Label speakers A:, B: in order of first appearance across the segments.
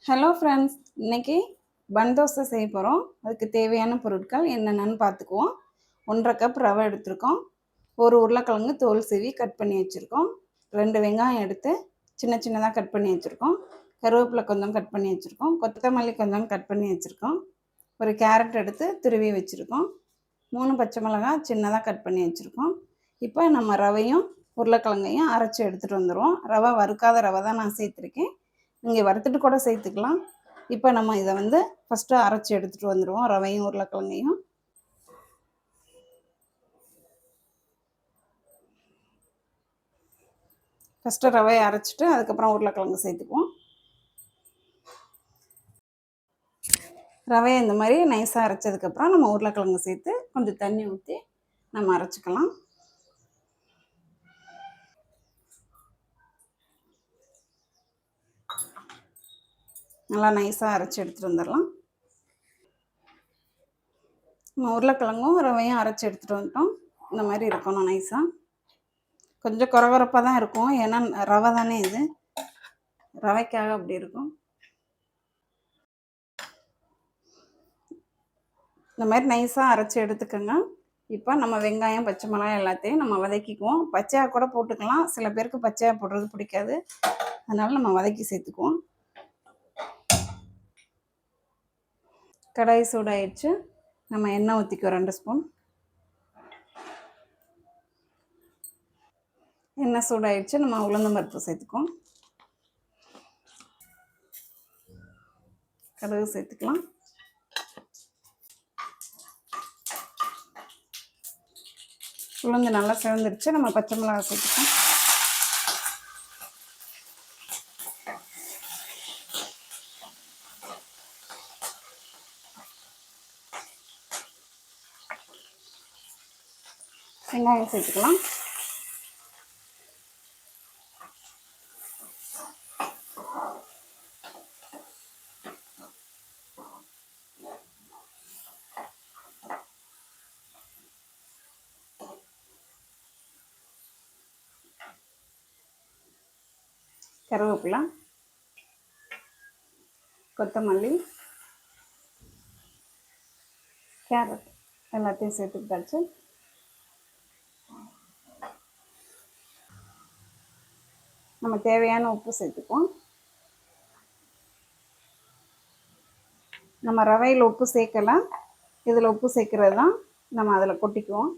A: Hello friends, இன்னைக்கு பன் தோசை செய்ய போகிறோம். அதுக்கு தேவையான பொருட்கள் என்னென்னு பார்த்துக்குவோம். 1.5 கப் ரவை எடுத்திருக்கோம். ஒரு உருளைக்கிழங்கு தோல் சீவி கட் பண்ணி வச்சுருக்கோம். 2 வெங்காயம் எடுத்து சின்ன சின்னதாக கட் பண்ணி வச்சுருக்கோம். கருவேப்பிலை கொஞ்சம் கட் பண்ணி வச்சுருக்கோம். கொத்தமல்லி கொஞ்சம் கட் பண்ணி வச்சுருக்கோம். ஒரு கேரட் எடுத்து துருவி வச்சுருக்கோம். 3 பச்சை மிளகாய் சின்னதாக கட் பண்ணி வச்சுருக்கோம். இப்போ நம்ம ரவையும் உருளைக்கிழங்கையும் அரைச்சி எடுத்துகிட்டு வந்துடுவோம். ரவை வறுக்காத ரவை தான் நான் சேர்த்துருக்கேன். நீங்கள் வறுத்துட்டு கூட சேர்த்துக்கலாம். இப்போ நம்ம இதை வந்து ஃபஸ்ட்டு அரைச்சி எடுத்துகிட்டு வந்துடுவோம். ரவையும் உருளைக்கிழங்கையும் ஃபஸ்ட்டு ரவையை அரைச்சிட்டு அதுக்கப்புறம் உருளைக்கிழங்கு சேர்த்துக்குவோம். ரவையை இந்த மாதிரி நைஸாக அரைச்சதுக்கப்புறம் நம்ம உருளைக்கிழங்கு சேர்த்து கொஞ்சம் தண்ணி ஊற்றி நம்ம அரைச்சிக்கலாம். நல்லா நைஸாக அரைச்சி எடுத்துகிட்டு வந்துடலாம். நம்ம உருளைக்கிழங்கும் ரவையும் அரைச்சி எடுத்துகிட்டு வந்துட்டோம். இந்த மாதிரி இருக்கணும் நைஸாக. கொஞ்சம் குறகுறப்பாக தான் இருக்கும், ஏன்னா ரவை தானே இது, ரவைக்காக அப்படி இருக்கும். இந்த மாதிரி நைஸாக அரைச்சி எடுத்துக்கோங்க. இப்போ நம்ம வெங்காயம் பச்சை மிளகாய் எல்லாத்தையும் நம்ம வதக்கிக்குவோம். பச்சையாக கூட போட்டுக்கலாம், சில பேருக்கு பச்சையாக போடுறது பிடிக்காது, அதனால் நம்ம வதக்கி சேர்த்துக்குவோம். கடாய் சூடாயிடுச்சு. நம்ம எண்ணெய் ஊற்றிக்குவோம். 2 ஸ்பூன் எண்ணெய் சூடாயிடுச்சு. நம்ம உளுந்தம் பருப்பு சேர்த்துக்குவோம். கடுகு சேர்த்துக்கலாம். உளுந்து நல்லா சிவந்துருச்சு. நம்ம பச்சை மிளகாய் சேர்த்துக்கலாம். வெங்காயம் சேர்த்துக்கலாம். கருவேப்பிலை, கொத்தமல்லி, கேரட் எல்லாத்தையும் சேர்த்துக்கிட்டாச்சு. நம்ம தேவையான உப்பு சேர்த்துக்குவோம். நம்ம ரவையில் உப்பு சேர்க்கலாம், இதில் உப்பு சேர்க்கறது தான் நம்ம அதில் கொட்டிக்குவோம்.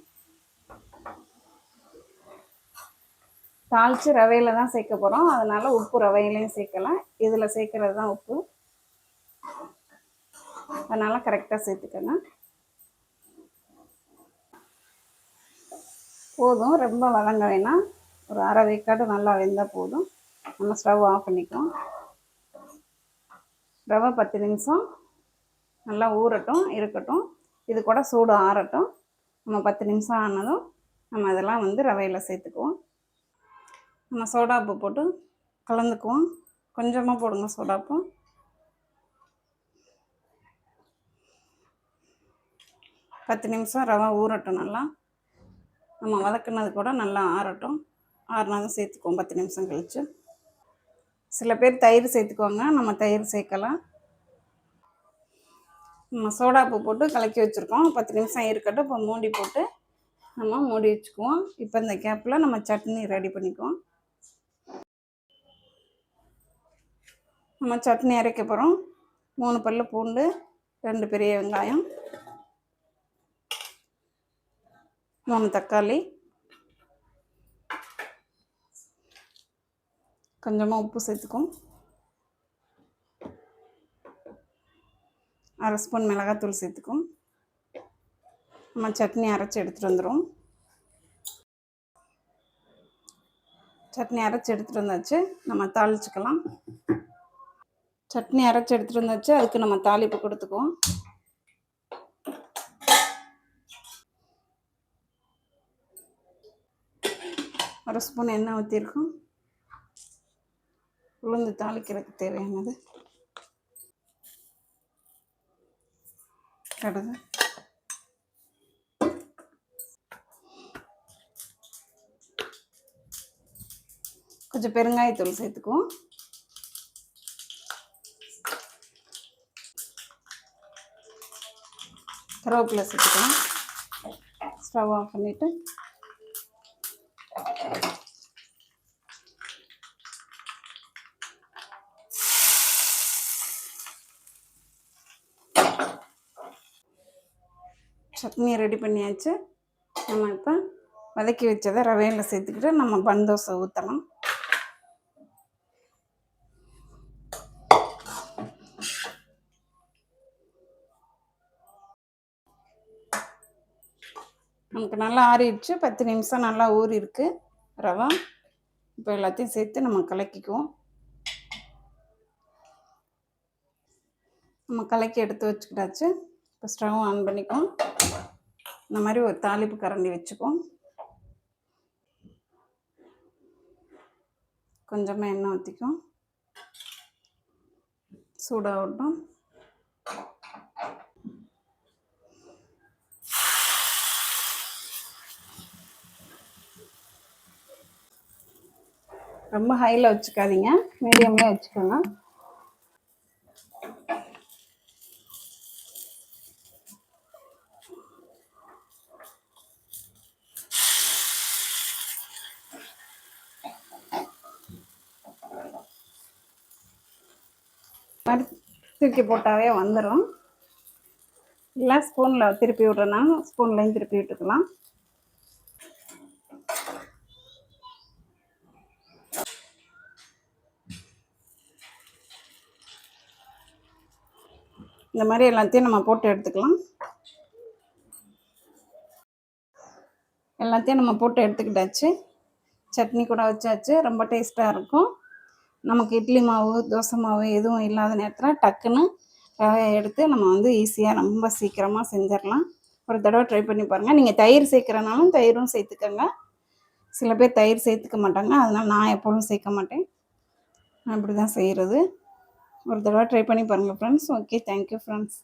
A: தாளித்து ரவையில் தான் சேர்க்க போகிறோம், அதனால் உப்பு ரவையிலையும் சேர்க்கலாம். இதில் சேர்க்கறது தான் உப்பு, அதனால் கரெக்டாக சேர்த்துக்கோங்க. போதும், ரொம்ப வதங்க வேணாம். ஒரு அரை வேக்காடு நல்லா வெந்தால் போதும். நம்ம ஸ்டவ் ஆஃப் பண்ணிக்குவோம். ரவை 10 நிமிஷம் நல்லா ஊறட்டும், இருக்கட்டும். இது கூட சூடு ஆறட்டும். நம்ம 10 நிமிஷம் ஆனதும் நம்ம அதெல்லாம் வந்து ரவையில் சேர்த்துக்குவோம். நம்ம சோடாப்பு போட்டு கலந்துக்குவோம். கொஞ்சமாக போடுங்க சோடாப்பு. பத்து நிமிஷம் ரவை ஊறட்டும். நல்லா நம்ம வதக்குனது கூட நல்லா ஆறட்டும். ஆறுனதும் சேர்த்துக்குவோம் 10 நிமிஷம் கழித்து. சில பேர் தயிர் சேர்த்துக்குவாங்க, நம்ம தயிர் சேர்க்கலாம். நம்ம சோடாப்பு போட்டு கலக்கி வச்சுருக்கோம். 10 நிமிஷம் இருக்கட்டும். இப்போ மூடி போட்டு நம்ம மூடி வச்சுக்குவோம். இப்போ இந்த கேப்பில் நம்ம சட்னி ரெடி பண்ணிக்குவோம். நம்ம சட்னி அரைக்க போகிறோம். 3 பல்லு பூண்டு, 2 பெரிய வெங்காயம், 3 தக்காளி, கொஞ்சமாக உப்பு சேர்த்துக்குவோம். 1/2 ஸ்பூன் மிளகாத்தூள் சேர்த்துக்குவோம். நம்ம சட்னி அரைச்சி எடுத்துகிட்டு வந்துடும். சட்னி அரைச்சி எடுத்துகிட்டு வந்தாச்சு. நம்ம தாளிச்சுக்கலாம். சட்னி அரைச்சி எடுத்துகிட்டு வந்தாச்சு. அதுக்கு நம்ம தாளிப்பு கொடுத்துக்குவோம். ஒரு ஸ்பூன் எண்ணெய் ஊற்றிருக்கோம். உளுந்து தாளிக்கிறதுக்கு தேவையானது, கடுகு, கொஞ்சம் பெருங்காயத்தூள் சேர்த்துக்குவோம். கருவேப்பிலை சேர்த்துக்கலாம். ஸ்டவ் ஆஃப் பண்ணிவிட்டு சட்னி ரெடி பண்ணியாச்சு. நம்ம இப்போ வதக்கி வச்சதை ரவையில் சேர்த்துக்கிட்டு நம்ம பன் தோசை ஊற்றலாம். நமக்கு நல்லா ஆறிடுச்சு. 10 நிமிஷம் நல்லா ஊறி இருக்குது ரவை. இப்போ எல்லாத்தையும் சேர்த்து நம்ம கலக்கிக்குவோம். நம்ம கலக்கி எடுத்து வச்சுக்கிட்டாச்சு. இப்போ ஸ்டவ் ஆன் பண்ணிக்குவோம். இந்த மாதிரி ஒரு தாளிப்பு கரண்டி வச்சுக்குவோம். கொஞ்சமாக எண்ணெய் ஊற்றிக்கும். சூடாகட்டும். ரொம்ப ஹையில் வச்சுக்காதீங்க, மீடியம்லேயே வச்சுக்கோங்க. தூக்கி போட்டாவே வந்துடும். இல்லை ஸ்பூனில் திருப்பி விட்றேன்னா ஸ்பூன்லேயும் திருப்பி விட்டுக்கலாம். இந்த மாதிரி எல்லாத்தையும் நம்ம போட்டு எடுத்துக்கலாம். எல்லாத்தையும் நம்ம போட்டு எடுத்துக்கிட்டாச்சு. சட்னி கூட வச்சாச்சு. ரொம்ப டேஸ்ட்டாக இருக்கும். நமக்கு இட்லி மாவு தோசை மாவு எதுவும் இல்லாத நேரத்தில் டக்குன்னு ரவையை எடுத்து நம்ம வந்து ஈஸியாக ரொம்ப சீக்கிரமாக செஞ்சிடலாம். ஒரு தடவை ட்ரை பண்ணி பாருங்கள். நீங்கள் தயிர் சேர்க்குறனாலும் தயிரும் சேர்த்துக்கோங்க. சில பேர் தயிர் சேர்த்துக்க மாட்டாங்க, அதனால் நான் எப்போதும் சேர்க்க மாட்டேன். நான் இப்படி தான் செய்கிறது. ஒரு தடவை ட்ரை பண்ணி பாருங்கள் ஃப்ரெண்ட்ஸ். Okay, thank you friends.